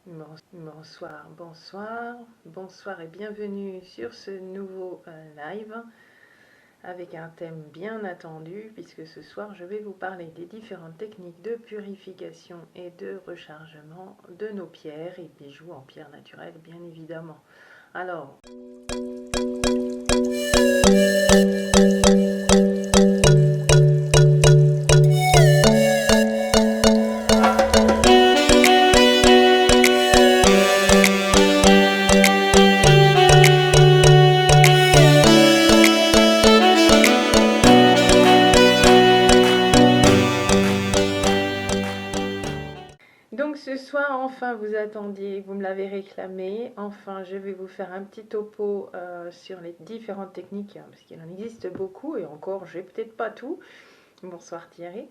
Bonsoir, bonsoir, bonsoir et bienvenue sur ce nouveau live avec un thème bien attendu puisque ce soir je vais vous parler des différentes techniques de purification et de rechargement de nos pierres et bijoux en pierre naturelle bien évidemment. Alors, donc ce soir, enfin, vous attendiez, vous me l'avez réclamé. Enfin, je vais vous faire un petit topo sur les différentes techniques, hein, parce qu'il en existe beaucoup et encore, j'ai peut-être pas tout. Bonsoir Thierry.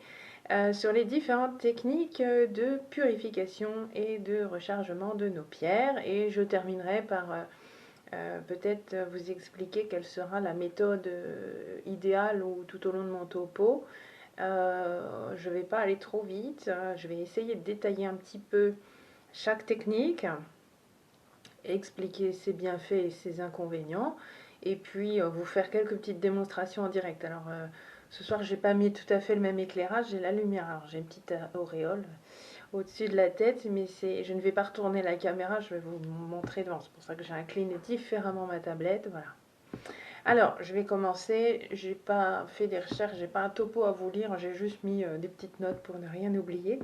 Sur les différentes techniques de purification et de rechargement de nos pierres. Et je terminerai par peut-être vous expliquer quelle sera la méthode idéale ou tout au long de mon topo. Je ne vais pas aller trop vite, je vais essayer de détailler un petit peu chaque technique, expliquer ses bienfaits et ses inconvénients, et puis vous faire quelques petites démonstrations en direct. Alors ce soir, j'ai pas mis tout à fait le même éclairage, j'ai la lumière. Alors j'ai une petite auréole au-dessus de la tête, mais je ne vais pas retourner la caméra, je vais vous montrer devant. C'est pour ça que j'ai incliné différemment ma tablette. Voilà. Alors, je vais commencer. J'ai pas fait des recherches, j'ai pas un topo à vous lire, j'ai juste mis des petites notes pour ne rien oublier.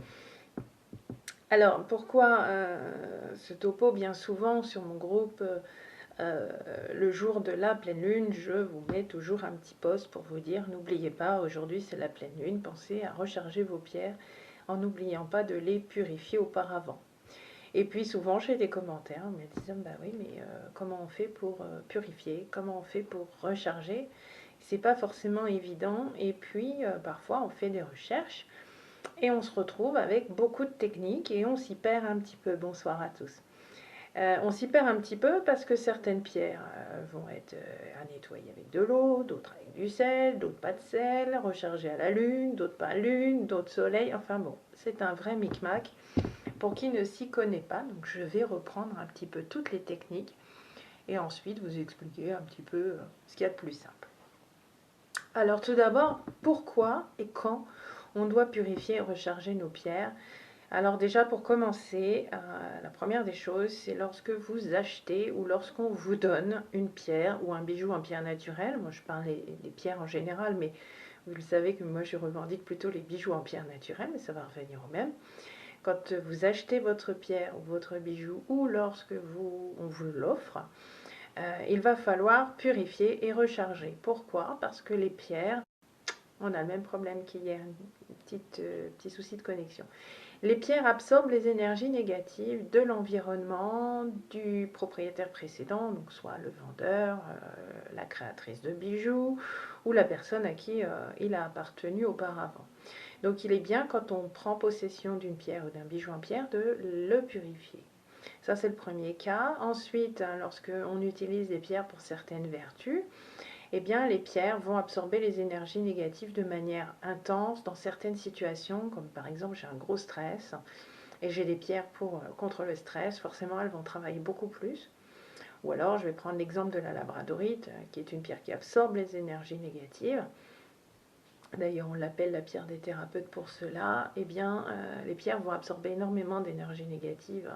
Alors, pourquoi ce topo? Bien souvent, sur mon groupe, le jour de la pleine lune, je vous mets toujours un petit post pour vous dire n'oubliez pas, aujourd'hui c'est la pleine lune, pensez à recharger vos pierres en n'oubliant pas de les purifier auparavant. Et puis souvent j'ai des commentaires me disant bah oui mais comment on fait pour purifier, comment on fait pour recharger, c'est pas forcément évident et puis parfois on fait des recherches et on se retrouve avec beaucoup de techniques et on s'y perd un petit peu. Bonsoir à tous. On s'y perd un petit peu parce que certaines pierres vont être à nettoyer avec de l'eau, d'autres avec du sel, d'autres pas de sel, recharger à la lune, d'autres pas à la lune, d'autres soleil. Enfin bon, c'est un vrai micmac pour qui ne s'y connaît pas. Donc je vais reprendre un petit peu toutes les techniques et ensuite vous expliquer un petit peu ce qu'il y a de plus simple. Alors tout d'abord, pourquoi et quand on doit purifier et recharger nos pierres? Alors déjà pour commencer, la première des choses, c'est lorsque vous achetez ou lorsqu'on vous donne une pierre ou un bijou en pierre naturelle. Moi je parle des pierres en général, mais vous le savez que moi je revendique plutôt les bijoux en pierre naturelle, mais ça va revenir au même. Quand vous achetez votre pierre ou votre bijou ou lorsque on vous l'offre, il va falloir purifier et recharger. Pourquoi? Parce que les pierres, on a le même problème qu'hier, un petit souci de connexion. Les pierres absorbent les énergies négatives de l'environnement du propriétaire précédent, donc soit le vendeur, la créatrice de bijoux ou la personne à qui il a appartenu auparavant. Donc il est bien quand on prend possession d'une pierre ou d'un bijou en pierre de le purifier. Ça c'est le premier cas. Ensuite, lorsque on utilise des pierres pour certaines vertus, eh bien, les pierres vont absorber les énergies négatives de manière intense dans certaines situations, comme par exemple j'ai un gros stress et j'ai des pierres contre le stress, forcément elles vont travailler beaucoup plus. Ou alors je vais prendre l'exemple de la labradorite, qui est une pierre qui absorbe les énergies négatives. D'ailleurs on l'appelle la pierre des thérapeutes pour cela. Eh bien, les pierres vont absorber énormément d'énergie négative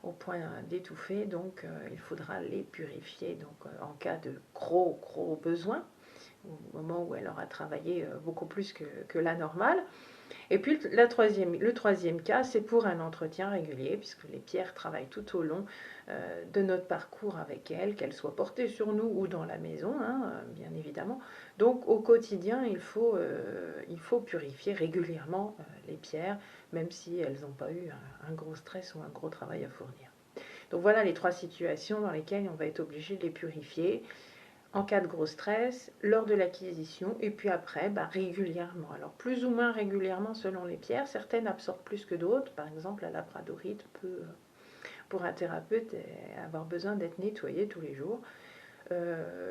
au point d'étouffer, donc il faudra les purifier donc, en cas de gros besoin, au moment où elle aura travaillé beaucoup plus que la normale. Et puis le troisième cas, c'est pour un entretien régulier, puisque les pierres travaillent tout au long de notre parcours avec elles, qu'elles soient portées sur nous ou dans la maison, hein, bien évidemment. Donc au quotidien, il faut purifier régulièrement les pierres, même si elles n'ont pas eu un gros stress ou un gros travail à fournir. Donc voilà les trois situations dans lesquelles on va être obligé de les purifier en cas de gros stress, lors de l'acquisition, et puis après, régulièrement. Alors plus ou moins régulièrement selon les pierres, certaines absorbent plus que d'autres. Par exemple, la labradorite peut, pour un thérapeute, avoir besoin d'être nettoyée tous les jours.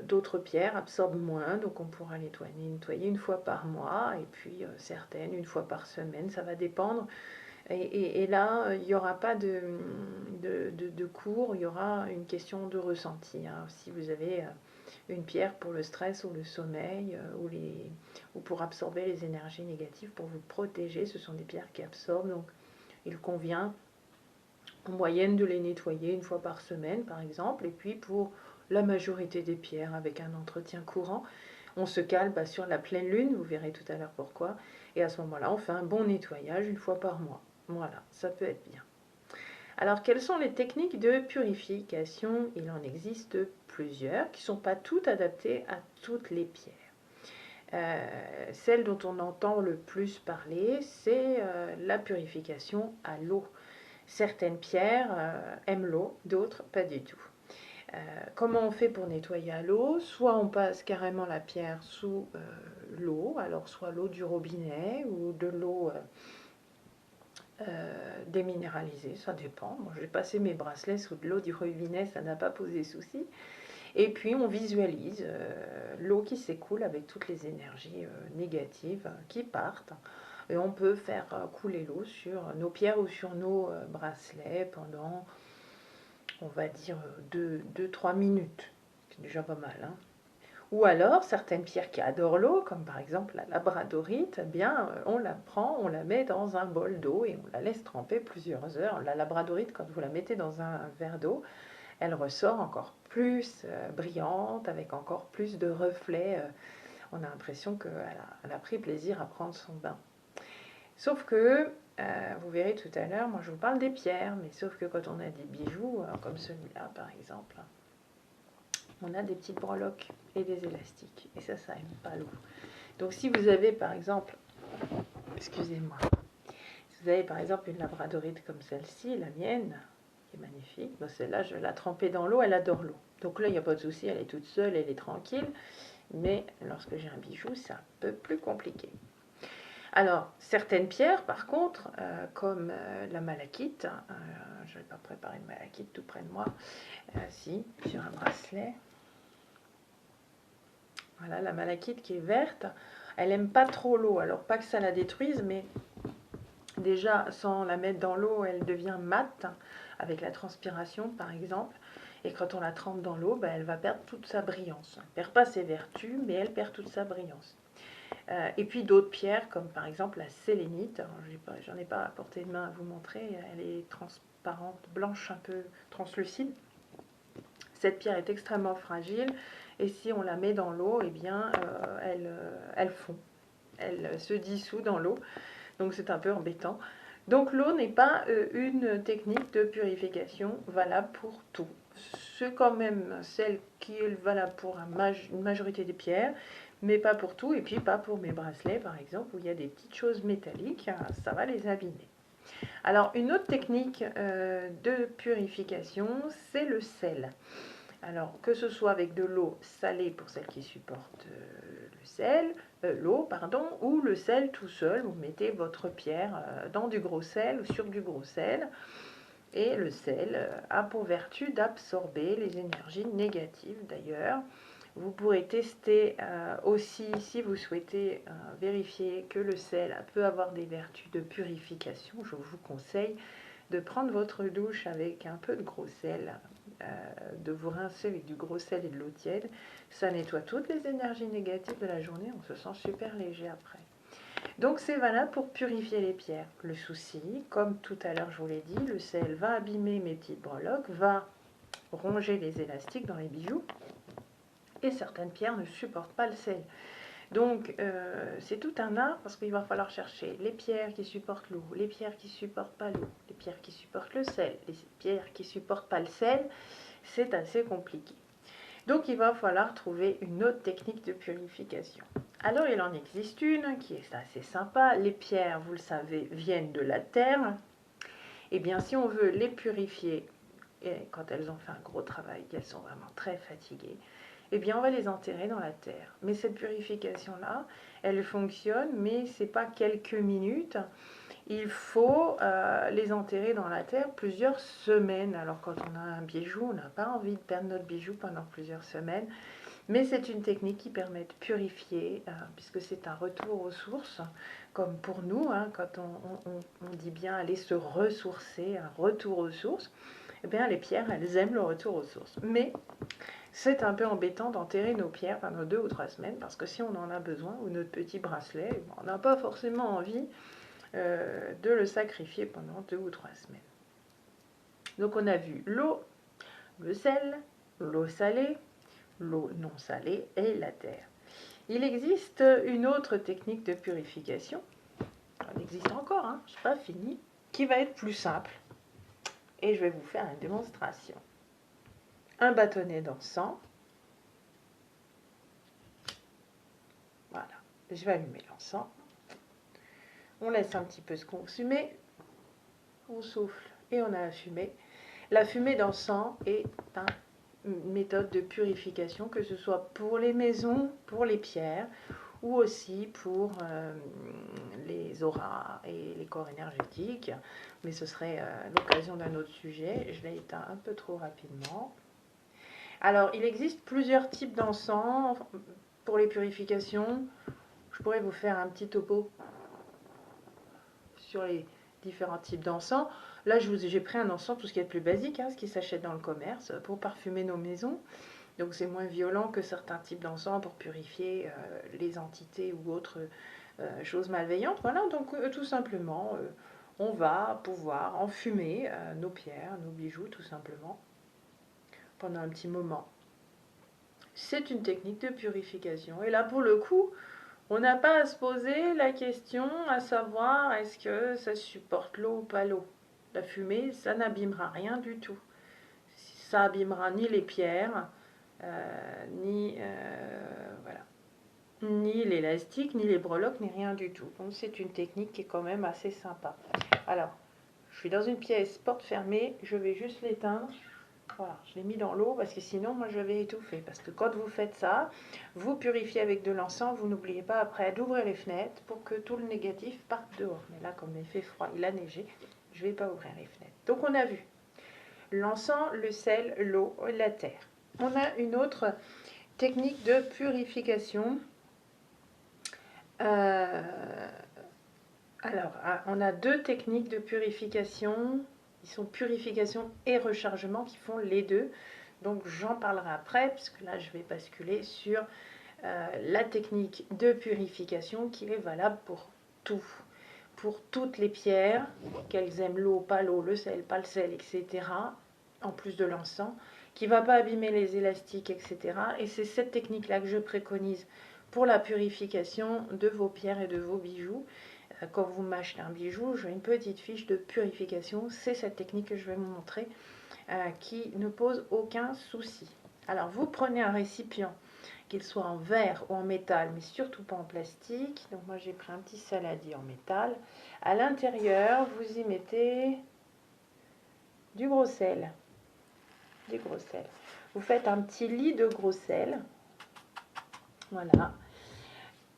D'autres pierres absorbent moins, donc on pourra nettoyer une fois par mois, et puis certaines une fois par semaine. Ça va dépendre Et là, il n'y aura pas de cours, il y aura une question de ressenti, hein. Si vous avez une pierre pour le stress ou le sommeil, ou pour absorber les énergies négatives, pour vous protéger, ce sont des pierres qui absorbent, donc il convient en moyenne de les nettoyer une fois par semaine, par exemple. Et puis pour la majorité des pierres, avec un entretien courant, on se cale sur la pleine lune, vous verrez tout à l'heure pourquoi. Et à ce moment-là, on fait un bon nettoyage une fois par mois. Voilà, ça peut être bien. Alors, quelles sont les techniques de purification? Il en existe plusieurs qui ne sont pas toutes adaptées à toutes les pierres. Celle dont on entend le plus parler, c'est la purification à l'eau. Certaines pierres aiment l'eau, d'autres pas du tout. Comment on fait pour nettoyer à l'eau? Soit on passe carrément la pierre sous l'eau, alors soit l'eau du robinet ou de l'eau déminéralisée, ça dépend. Moi, j'ai passé mes bracelets sous de l'eau du robinet, ça n'a pas posé souci. Et puis on visualise l'eau qui s'écoule avec toutes les énergies négatives qui partent. Et on peut faire couler l'eau sur nos pierres ou sur nos bracelets pendant, on va dire, 2-3 minutes. C'est déjà pas mal, hein. Ou alors, certaines pierres qui adorent l'eau, comme par exemple la labradorite, eh bien, on la prend, on la met dans un bol d'eau et on la laisse tremper plusieurs heures. La labradorite, quand vous la mettez dans un verre d'eau, elle ressort encore plus brillante, avec encore plus de reflets. On a l'impression qu'elle a pris plaisir à prendre son bain. Sauf que, vous verrez tout à l'heure, moi je vous parle des pierres, mais sauf que quand on a des bijoux, comme celui-là par exemple, on a des petites breloques et des élastiques. Et ça aime pas l'eau. Donc si vous avez par exemple, excusez-moi, si vous avez par exemple une labradorite comme celle-ci, la mienne, qui est magnifique, bon, celle-là je vais la tremper dans l'eau, elle adore l'eau. Donc là il n'y a pas de souci, elle est toute seule, elle est tranquille. Mais lorsque j'ai un bijou, c'est un peu plus compliqué. Alors, certaines pierres, par contre, comme la malachite, je n'ai pas préparé de malachite tout près de moi, si, sur un bracelet. Voilà, la malachite qui est verte, elle n'aime pas trop l'eau. Alors, pas que ça la détruise, mais déjà, sans la mettre dans l'eau, elle devient mate, avec la transpiration, par exemple. Et quand on la trempe dans l'eau, elle va perdre toute sa brillance. Elle ne perd pas ses vertus, mais elle perd toute sa brillance. Et puis d'autres pierres, comme par exemple la sélénite. J'en ai pas à portée de main à vous montrer. Elle est transparente, blanche, un peu translucide. Cette pierre est extrêmement fragile. Et si on la met dans l'eau, eh bien, elle fond. Elle se dissout dans l'eau. Donc c'est un peu embêtant. Donc l'eau n'est pas une technique de purification valable pour tout. C'est quand même celle qui est valable pour une majorité des pierres, mais pas pour tout, et puis pas pour mes bracelets par exemple, où il y a des petites choses métalliques, ça va les abîmer. Alors une autre technique de purification, c'est le sel. Alors que ce soit avec de l'eau salée pour celles qui supportent l'eau, ou le sel tout seul, vous mettez votre pierre dans du gros sel ou sur du gros sel, et le sel a pour vertu d'absorber les énergies négatives d'ailleurs. Vous pourrez tester aussi, si vous souhaitez vérifier que le sel peut avoir des vertus de purification, je vous conseille de prendre votre douche avec un peu de gros sel, de vous rincer avec du gros sel et de l'eau tiède. Ça nettoie toutes les énergies négatives de la journée, on se sent super léger après. Donc c'est valable pour purifier les pierres. Le souci, comme tout à l'heure je vous l'ai dit, le sel va abîmer mes petites breloques, va ronger les élastiques dans les bijoux, et certaines pierres ne supportent pas le sel. Donc c'est tout un art parce qu'il va falloir chercher les pierres qui supportent l'eau, les pierres qui supportent pas l'eau, les pierres qui supportent le sel, les pierres qui supportent pas le sel. C'est assez compliqué. Donc il va falloir trouver une autre technique de purification. Alors il en existe une qui est assez sympa. Les pierres, vous le savez, viennent de la terre. Et bien si on veut les purifier, et quand elles ont fait un gros travail, qu'elles sont vraiment très fatiguées, eh bien on va les enterrer dans la terre. Mais cette purification-là, elle fonctionne, mais c'est pas quelques minutes. Il faut les enterrer dans la terre plusieurs semaines. Alors quand on a un bijou, on n'a pas envie de perdre notre bijou pendant plusieurs semaines. Mais c'est une technique qui permet de purifier, puisque c'est un retour aux sources. comme pour nous, hein, quand on dit bien aller se ressourcer, un retour aux sources, eh bien les pierres, elles aiment le retour aux sources. Mais c'est un peu embêtant d'enterrer nos pierres pendant 2 ou 3 semaines, parce que si on en a besoin, ou notre petit bracelet, on n'a pas forcément envie de le sacrifier pendant 2 ou 3 semaines. Donc on a vu l'eau, le sel, l'eau salée, l'eau non salée et la terre. Il existe une autre technique de purification, elle existe encore, hein, je n'ai pas fini, qui va être plus simple. Et je vais vous faire une démonstration. Un bâtonnet d'encens. Voilà, je vais allumer l'encens. On laisse un petit peu se consumer. On souffle et on a la fumée. La fumée d'encens est une méthode de purification, que ce soit pour les maisons, pour les pierres, ou aussi pour les auras et les corps énergétiques. Mais ce serait l'occasion d'un autre sujet. Je l'ai éteint un peu trop rapidement. Alors, il existe plusieurs types d'encens pour les purifications. Je pourrais vous faire un petit topo sur les différents types d'encens. Là, j'ai pris un encens, tout ce qui est le plus basique, hein, ce qui s'achète dans le commerce, pour parfumer nos maisons. Donc, c'est moins violent que certains types d'encens pour purifier les entités ou autres choses malveillantes. Voilà, donc tout simplement, on va pouvoir enfumer nos pierres, nos bijoux, tout simplement, pendant un petit moment. C'est une technique de purification. Et là, pour le coup, on n'a pas à se poser la question à savoir est-ce que ça supporte l'eau ou pas l'eau. La fumée, ça n'abîmera rien du tout. Ça abîmera ni les pierres, voilà, ni l'élastique, ni les breloques, ni rien du tout. Donc c'est une technique qui est quand même assez sympa. Alors, je suis dans une pièce, porte fermée, je vais juste l'éteindre. Voilà, je l'ai mis dans l'eau parce que sinon, moi, je vais étouffer. Parce que quand vous faites ça, vous purifiez avec de l'encens. Vous n'oubliez pas après d'ouvrir les fenêtres pour que tout le négatif parte dehors. Mais là, comme il fait froid, il a neigé, je ne vais pas ouvrir les fenêtres. Donc, on a vu l'encens, le sel, l'eau, la terre. On a une autre technique de purification. Alors, on a 2 techniques de purification. Ils sont purification et rechargement qui font les deux. Donc j'en parlerai après, puisque là je vais basculer sur la technique de purification qui est valable pour tout. Pour toutes les pierres, qu'elles aiment l'eau, pas l'eau, le sel, pas le sel, etc. En plus de l'encens, qui ne va pas abîmer les élastiques, etc. Et c'est cette technique-là que je préconise pour la purification de vos pierres et de vos bijoux. Quand vous m'achetez un bijou, j'ai une petite fiche de purification. C'est cette technique que je vais vous montrer qui ne pose aucun souci. Alors, vous prenez un récipient, qu'il soit en verre ou en métal, mais surtout pas en plastique. Donc, moi, j'ai pris un petit saladier en métal. À l'intérieur, vous y mettez du gros sel. Du gros sel. Vous faites un petit lit de gros sel. Voilà.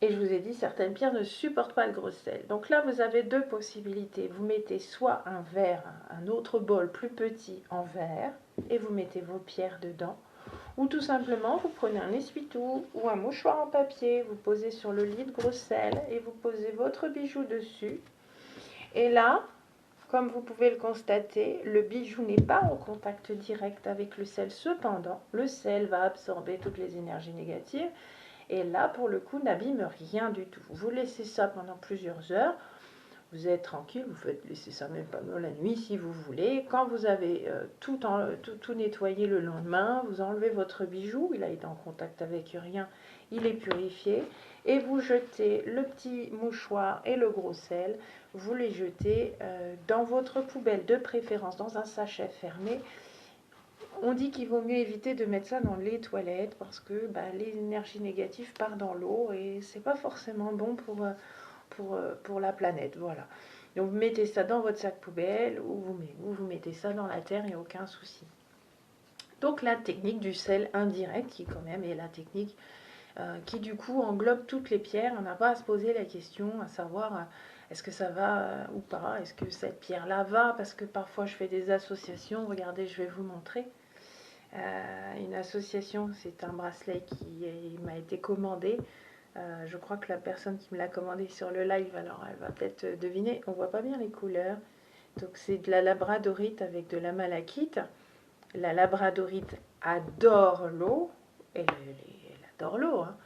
Et je vous ai dit, certaines pierres ne supportent pas le gros sel. Donc là, vous avez 2 possibilités. Vous mettez soit un verre, un autre bol plus petit en verre, et vous mettez vos pierres dedans. Ou tout simplement, vous prenez un essuie-tout ou un mouchoir en papier, vous posez sur le lit de gros sel et vous posez votre bijou dessus. Et là, comme vous pouvez le constater, le bijou n'est pas en contact direct avec le sel. Cependant, le sel va absorber toutes les énergies négatives. Et là, pour le coup, n'abîme rien du tout. Vous laissez ça pendant plusieurs heures. Vous êtes tranquille, vous faites laisser ça même pendant la nuit si vous voulez. Quand vous avez tout nettoyé le lendemain, vous enlevez votre bijou. Il a été en contact avec rien, il est purifié. Et vous jetez le petit mouchoir et le gros sel. Vous les jetez dans votre poubelle, de préférence dans un sachet fermé. On dit qu'il vaut mieux éviter de mettre ça dans les toilettes parce que les énergies négatives partent dans l'eau et c'est pas forcément bon pour la planète. Voilà. Donc vous mettez ça dans votre sac poubelle ou vous mettez ça dans la terre, il n'y a aucun souci. Donc la technique du sel indirect qui quand même est la technique qui du coup englobe toutes les pierres. On n'a pas à se poser la question à savoir est-ce que ça va ou pas, est-ce que cette pierre-là va, parce que parfois je fais des associations, regardez je vais vous montrer. Une association, c'est un bracelet qui m'a été commandé Je crois que la personne qui me l'a commandé sur le live, alors elle va peut-être deviner. On voit pas bien les couleurs. Donc c'est de la labradorite avec de la malachite. La labradorite adore l'eau. Elle adore l'eau, hein.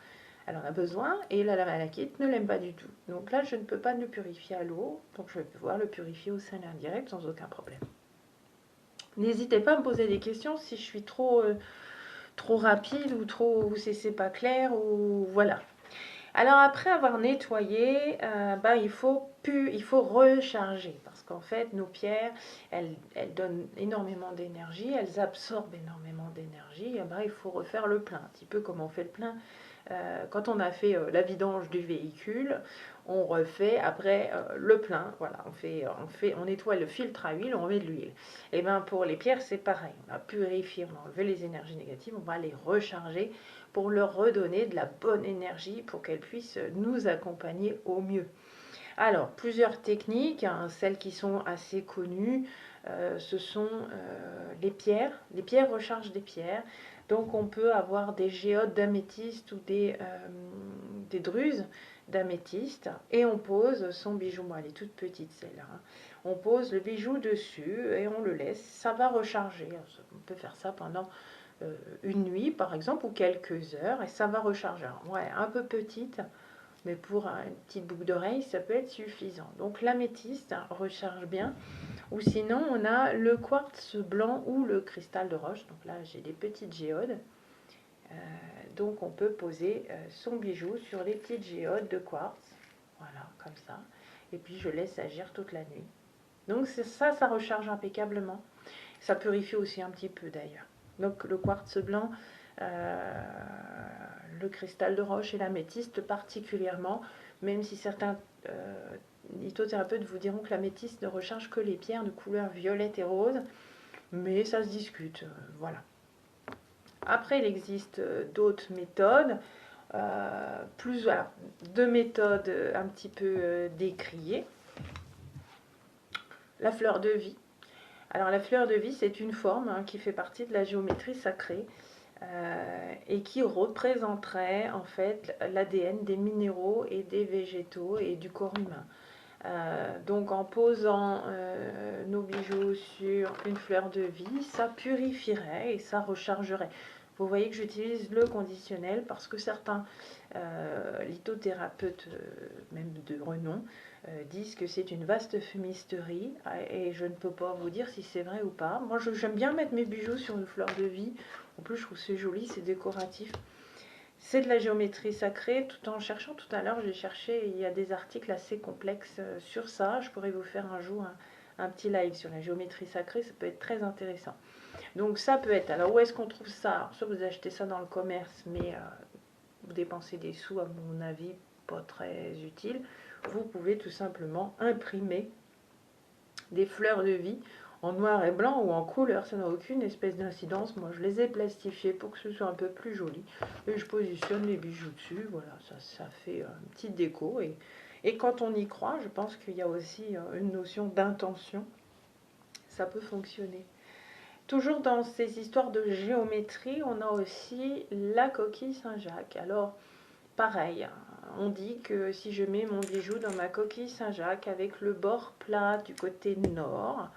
Elle en a besoin. Et la malachite ne l'aime pas du tout. Donc là, je ne peux pas le purifier à l'eau. Donc je vais pouvoir le purifier au salin direct sans aucun problème. N'hésitez pas à me poser des questions si je suis trop rapide ou si c'est pas clair ou voilà. Alors après avoir nettoyé, il faut recharger parce qu'en fait nos pierres, elles donnent énormément d'énergie, elles absorbent énormément d'énergie. Il faut refaire le plein, un petit peu comme on fait le plein quand on a fait la vidange du véhicule. On refait après le plein, voilà, on nettoie le filtre à huile, on met de l'huile. Et bien pour les pierres c'est pareil, on a purifié, on a enlevé les énergies négatives, on va les recharger pour leur redonner de la bonne énergie pour qu'elles puissent nous accompagner au mieux. Alors, plusieurs techniques, hein, celles qui sont assez connues, ce sont les pierres. Les pierres rechargent des pierres. Donc, on peut avoir des géodes d'améthyste ou des druses d'améthyste et on pose son bijou. Moi, elle est toute petite celle-là. Hein. On pose le bijou dessus et on le laisse. Ça va recharger. On peut faire ça pendant une nuit par exemple ou quelques heures et ça va recharger. Ouais, un peu petite, mais pour une petite boucle d'oreille ça peut être suffisant. Donc l'améthyste recharge bien, ou sinon on a le quartz blanc ou le cristal de roche. Donc là j'ai des petites géodes, donc on peut poser son bijou sur les petites géodes de quartz, voilà, comme ça, et puis je laisse agir toute la nuit. Donc ça recharge impeccablement. Ça purifie aussi un petit peu d'ailleurs. Donc le quartz blanc, le cristal de roche et l'améthyste particulièrement, même si certains lithothérapeutes vous diront que l'améthyste ne recharge que les pierres de couleur violette et rose, mais ça se discute, voilà. Après, il existe d'autres méthodes, deux méthodes un petit peu décriées. La fleur de vie. Alors la fleur de vie, c'est une forme qui fait partie de la géométrie sacrée et qui représenterait en fait l'ADN des minéraux et des végétaux et du corps humain. Donc en posant nos bijoux sur une fleur de vie, ça purifierait et ça rechargerait. Vous voyez que j'utilise le conditionnel parce que certains lithothérapeutes, même de renom, disent que c'est une vaste fumisterie et je ne peux pas vous dire si c'est vrai ou pas. Moi j'aime bien mettre mes bijoux sur une fleur de vie. En plus je trouve c'est joli, c'est décoratif. C'est de la géométrie sacrée. Tout en cherchant tout à l'heure, j'ai cherché, il y a des articles assez complexes sur ça. Je pourrais vous faire un jour un petit live sur la géométrie sacrée, ça peut être très intéressant. Donc ça peut être, alors où est-ce qu'on trouve ça? Alors, soit vous achetez ça dans le commerce, mais vous dépensez des sous, à mon avis, pas très utile. Vous pouvez tout simplement imprimer des fleurs de vie en noir et blanc ou en couleur, ça n'a aucune espèce d'incidence. Moi je les ai plastifiées pour que ce soit un peu plus joli et je positionne les bijoux dessus, voilà, ça fait une petite déco et quand on y croit, je pense qu'il y a aussi une notion d'intention, ça peut fonctionner. Toujours dans ces histoires de géométrie, on a aussi la coquille Saint-Jacques. Alors pareil, on dit que si je mets mon bijou dans ma coquille Saint-Jacques avec le bord plat du côté nord,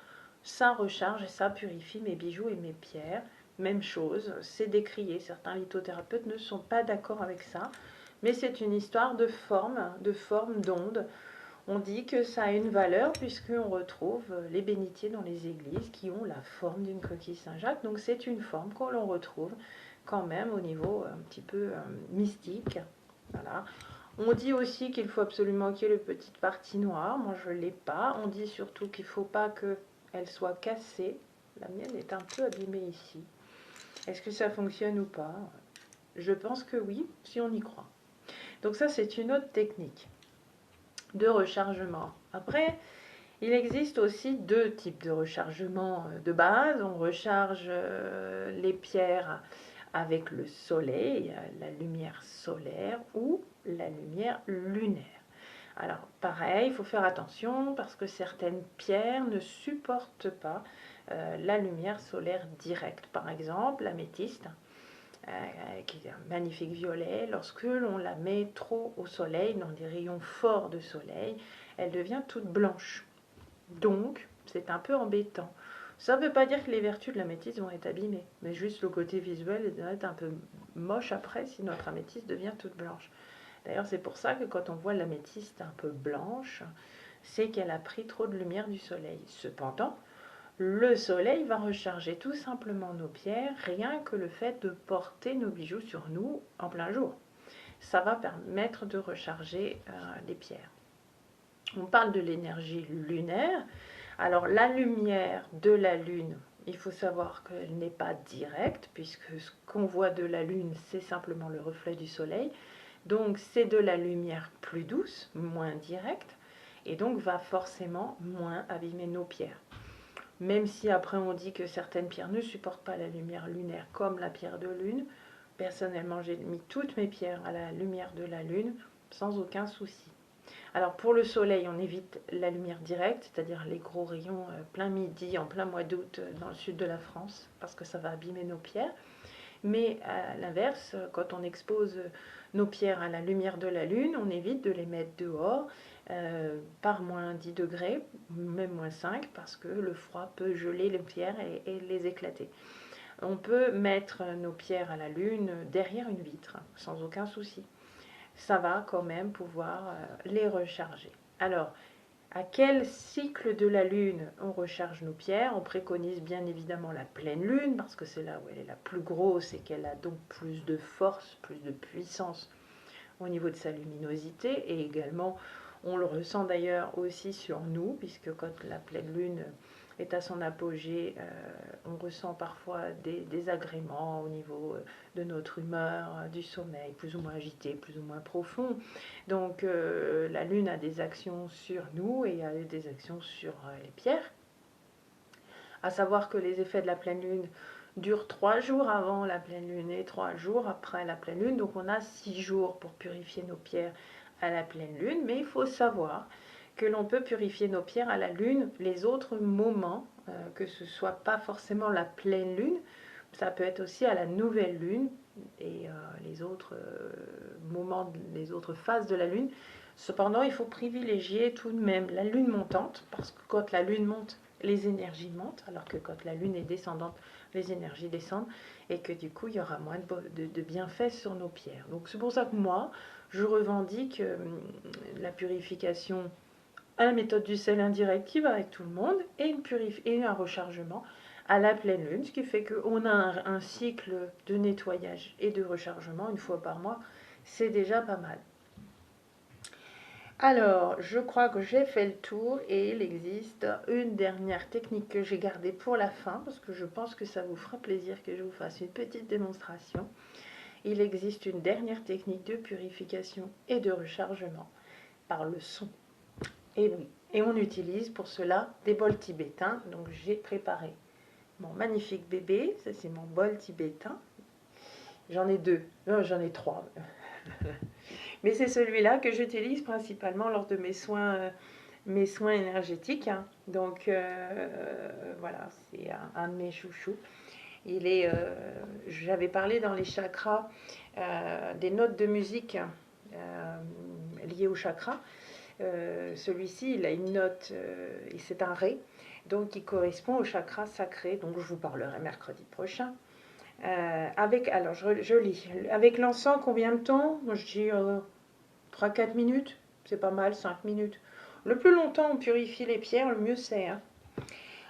ça recharge et ça purifie mes bijoux et mes pierres. Même chose, c'est décrié. Certains lithothérapeutes ne sont pas d'accord avec ça, mais c'est une histoire de forme d'onde. On dit que ça a une valeur puisqu'on retrouve les bénitiers dans les églises qui ont la forme d'une coquille Saint-Jacques. Donc c'est une forme qu'on l'on retrouve quand même au niveau un petit peu mystique. Voilà. On dit aussi qu'il faut absolument qu'il y ait le petite partie noire. Moi, je ne l'ai pas. On dit surtout qu'il ne faut pas qu'elle soit cassée. La mienne est un peu abîmée ici. Est-ce que ça fonctionne ou pas? Je pense que oui, si on y croit. Donc ça, c'est une autre technique de rechargement. Après, il existe aussi deux types de rechargement de base. On recharge les pierres avec le soleil, la lumière solaire ou la lumière lunaire. Alors pareil, il faut faire attention parce que certaines pierres ne supportent pas la lumière solaire directe. Par exemple, l'améthyste qui est un magnifique violet. Lorsque l'on la met trop au soleil, dans des rayons forts de soleil, elle devient toute blanche. Donc, c'est un peu embêtant. Ça ne veut pas dire que les vertus de l'améthyste vont être abîmées, mais juste le côté visuel va être un peu moche après si notre améthyste devient toute blanche. D'ailleurs, c'est pour ça que quand on voit l'améthyste un peu blanche, c'est qu'elle a pris trop de lumière du soleil. Cependant, le soleil va recharger tout simplement nos pierres, rien que le fait de porter nos bijoux sur nous en plein jour. Ça va permettre de recharger les pierres. On parle de l'énergie lunaire. Alors la lumière de la Lune, il faut savoir qu'elle n'est pas directe, puisque ce qu'on voit de la Lune, c'est simplement le reflet du Soleil. Donc c'est de la lumière plus douce, moins directe, et donc va forcément moins abîmer nos pierres. Même si après on dit que certaines pierres ne supportent pas la lumière lunaire, comme la pierre de lune, personnellement j'ai mis toutes mes pierres à la lumière de la lune sans aucun souci. Alors pour le soleil, on évite la lumière directe, c'est-à-dire les gros rayons plein midi, en plein mois d'août dans le sud de la France, parce que ça va abîmer nos pierres. Mais à l'inverse, quand on expose nos pierres à la lumière de la lune, on évite de les mettre dehors par moins 10 degrés, même moins 5, parce que le froid peut geler les pierres et les éclater. On peut mettre nos pierres à la lune derrière une vitre, sans aucun souci. Ça va quand même pouvoir les recharger. Alors, à quel cycle de la lune on recharge nos pierres? On préconise bien évidemment la pleine lune, parce que c'est là où elle est la plus grosse et qu'elle a donc plus de force, plus de puissance au niveau de sa luminosité. Et également, on le ressent d'ailleurs aussi sur nous, puisque quand la pleine lune est à son apogée, on ressent parfois des désagréments au niveau de notre humeur, du sommeil, plus ou moins agité, plus ou moins profond. Donc la lune a des actions sur nous et a des actions sur les pierres. À savoir que les effets de la pleine lune durent 3 jours avant la pleine lune et 3 jours après la pleine lune. Donc on a 6 jours pour purifier nos pierres à la pleine lune. Mais il faut savoir que l'on peut purifier nos pierres à la lune les autres moments, que ce soit pas forcément la pleine lune, ça peut être aussi à la nouvelle lune et les autres moments, les autres phases de la lune. Cependant, il faut privilégier tout de même la lune montante, parce que quand la lune monte, les énergies montent, alors que quand la lune est descendante, les énergies descendent, et que du coup, il y aura moins de bienfaits sur nos pierres. Donc c'est pour ça que moi, je revendique la purification à la méthode du sel indirect qui va avec tout le monde, et un rechargement à la pleine lune, ce qui fait qu'on a un cycle de nettoyage et de rechargement une fois par mois. C'est déjà pas mal. Alors, je crois que j'ai fait le tour et il existe une dernière technique que j'ai gardée pour la fin, parce que je pense que ça vous fera plaisir que je vous fasse une petite démonstration. Il existe une dernière technique de purification et de rechargement par le son. Et oui, et on utilise pour cela des bols tibétains. Donc j'ai préparé mon magnifique bébé, ça c'est mon bol tibétain. J'en ai deux, non j'en ai trois. Mais c'est celui-là que j'utilise principalement lors de mes soins énergétiques. Donc voilà, c'est un de mes chouchous. J'avais parlé dans les chakras des notes de musique liées au chakra. Celui-ci, il a une note, et c'est un ré, donc qui correspond au chakra sacré, donc je vous parlerai mercredi prochain. Alors je lis, avec l'encens, combien de temps? Moi je dis 3-4 minutes, c'est pas mal, 5 minutes. Le plus longtemps on purifie les pierres, le mieux c'est.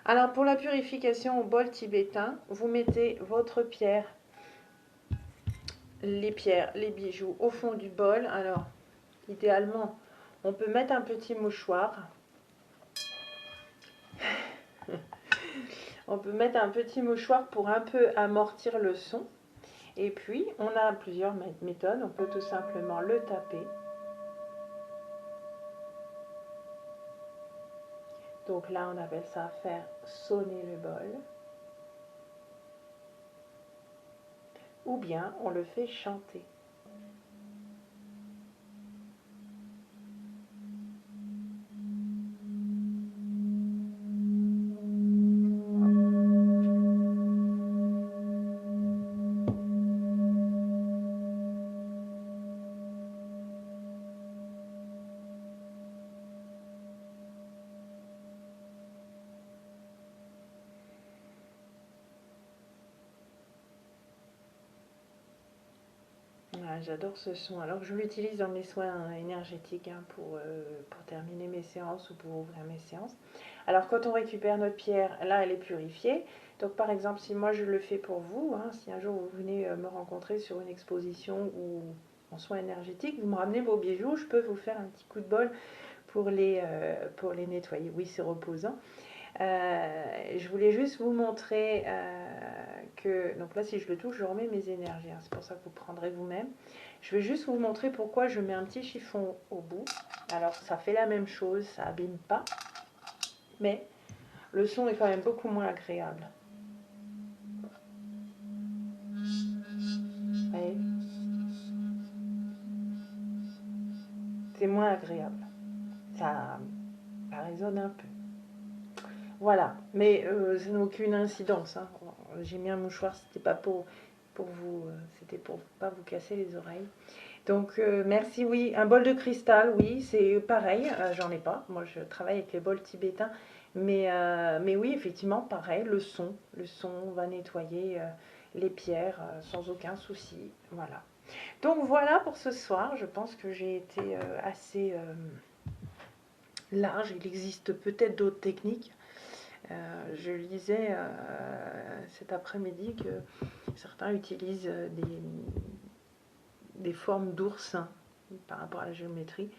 Alors pour la purification au bol tibétain, vous mettez votre pierre, les bijoux au fond du bol. Alors idéalement, on peut mettre un petit mouchoir. On peut mettre un petit mouchoir pour un peu amortir le son. Et puis, on a plusieurs méthodes. On peut tout simplement le taper. Donc là, on appelle ça faire sonner le bol. Ou bien, on le fait chanter. j'adore ce son. Alors je l'utilise dans mes soins énergétiques hein, pour terminer mes séances ou pour ouvrir mes séances. Alors quand on récupère notre pierre, là elle est purifiée. Donc par exemple si moi je le fais pour vous, hein, si un jour vous venez me rencontrer sur une exposition ou en soins énergétiques, vous me ramenez vos bijoux, je peux vous faire un petit coup de bol pour les nettoyer. Oui, c'est reposant. Je voulais juste vous montrer que, donc là si je le touche, je remets mes énergies, hein, c'est pour ça que vous prendrez vous-même. Je vais juste vous montrer pourquoi je mets un petit chiffon au bout. Alors ça fait la même chose, ça abîme pas, mais le son est quand même beaucoup moins agréable. Vous voyez, c'est moins agréable, ça résonne un peu. Voilà, mais ça n'a aucune incidence. Hein. J'ai mis un mouchoir, c'était pas pour vous, c'était pour pas vous casser les oreilles. Donc merci, oui, un bol de cristal, oui, c'est pareil, j'en ai pas. Moi, je travaille avec les bols tibétains, mais oui, effectivement, pareil, le son va nettoyer les pierres sans aucun souci. Voilà. Donc voilà pour ce soir. Je pense que j'ai été assez large. Il existe peut-être d'autres techniques. Je lisais cet après-midi que certains utilisent des formes d'ours hein, par rapport à la géométrie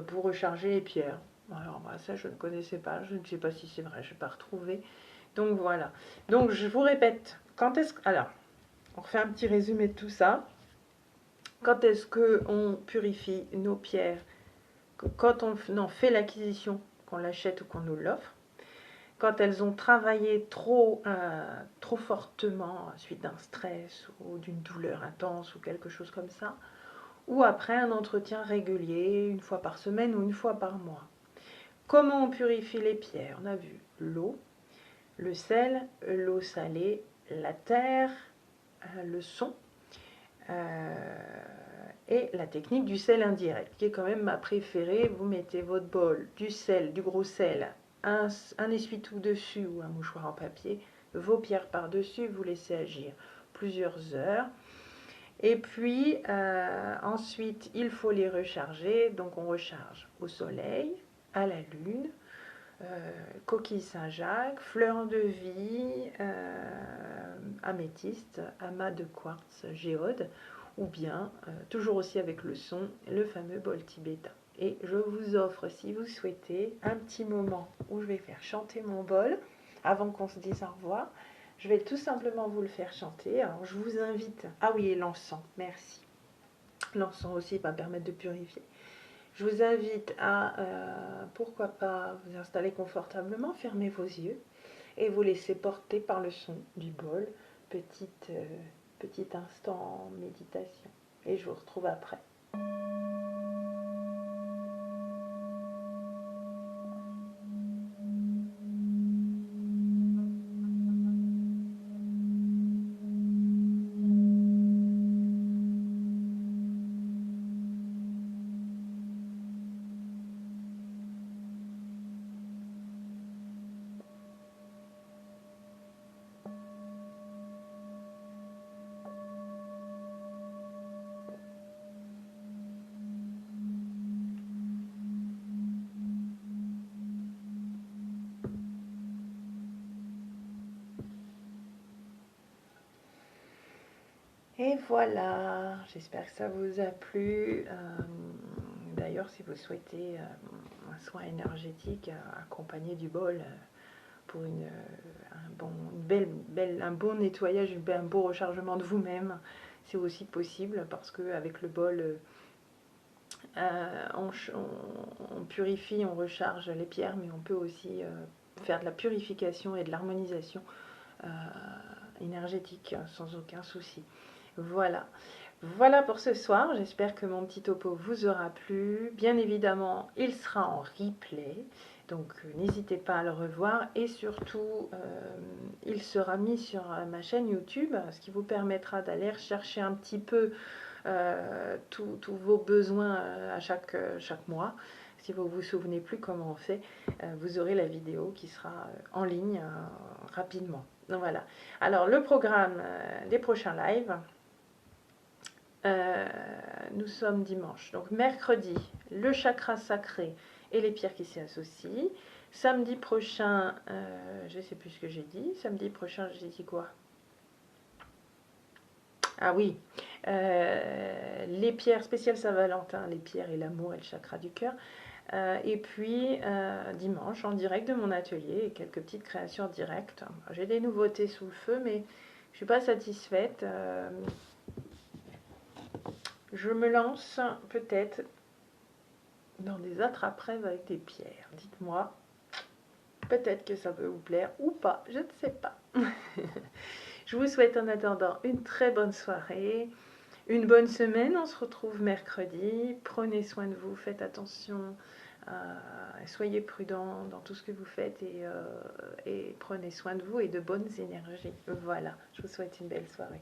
pour recharger les pierres. Alors bah, ça je ne connaissais pas, je ne sais pas si c'est vrai, je n'ai pas retrouvé. Donc voilà. Donc je vous répète, quand est-ce que... Alors, on refait un petit résumé de tout ça. Quand est-ce qu'on purifie nos pierres? Quand on en fait l'acquisition, qu'on l'achète ou qu'on nous l'offre. Quand elles ont travaillé trop fortement suite d'un stress ou d'une douleur intense ou quelque chose comme ça, ou après un entretien régulier, une fois par semaine ou une fois par mois. Comment on purifie les pierres? On a vu l'eau, le sel, l'eau salée, la terre, le son et la technique du sel indirect, qui est quand même ma préférée. Vous mettez votre bol, du sel, du gros sel, un essuie-tout dessus ou un mouchoir en papier, vos pierres par-dessus, vous laissez agir plusieurs heures. Et puis ensuite, il faut les recharger. Donc on recharge au soleil, à la lune, coquille Saint-Jacques, fleurs de vie, améthyste, amas de quartz, géode, ou bien, toujours aussi avec le son, le fameux bol tibétain. Et je vous offre, si vous souhaitez, un petit moment où je vais faire chanter mon bol, avant qu'on se dise au revoir. Je vais tout simplement vous le faire chanter. Alors je vous invite... Ah oui, et l'encens, merci. L'encens aussi va permettre de purifier. Je vous invite à, pourquoi pas, vous installer confortablement, fermer vos yeux et vous laisser porter par le son du bol. Petit instant en méditation. Et je vous retrouve après. Et voilà, j'espère que ça vous a plu. D'ailleurs, si vous souhaitez un soin énergétique accompagné du bol pour un bon nettoyage, un beau rechargement de vous-même, c'est aussi possible parce qu'avec le bol, on purifie, on recharge les pierres, mais on peut aussi faire de la purification et de l'harmonisation énergétique sans aucun souci. Voilà. Voilà pour ce soir. J'espère que mon petit topo vous aura plu. Bien évidemment, il sera en replay. Donc, n'hésitez pas à le revoir. Et surtout, il sera mis sur ma chaîne YouTube, ce qui vous permettra d'aller chercher un petit peu tous vos besoins à chaque mois. Si vous ne vous souvenez plus comment on fait, vous aurez la vidéo qui sera en ligne rapidement. Donc voilà. Alors, le programme des prochains lives. Nous sommes dimanche. Donc mercredi, le chakra sacré et les pierres qui s'y associent. Samedi prochain, je ne sais plus ce que j'ai dit. Samedi prochain, j'ai dit quoi? Ah oui, les pierres spéciales Saint-Valentin, les pierres et l'amour et le chakra du cœur. Et puis dimanche, en direct de mon atelier, et quelques petites créations en direct. J'ai des nouveautés sous le feu, mais je ne suis pas satisfaite. Je me lance peut-être dans des attrape-rêves avec des pierres. Dites-moi, peut-être que ça peut vous plaire ou pas, je ne sais pas. Je vous souhaite en attendant une très bonne soirée, une bonne semaine. On se retrouve mercredi. Prenez soin de vous, faites attention, soyez prudents dans tout ce que vous faites et prenez soin de vous et de bonnes énergies. Voilà, je vous souhaite une belle soirée.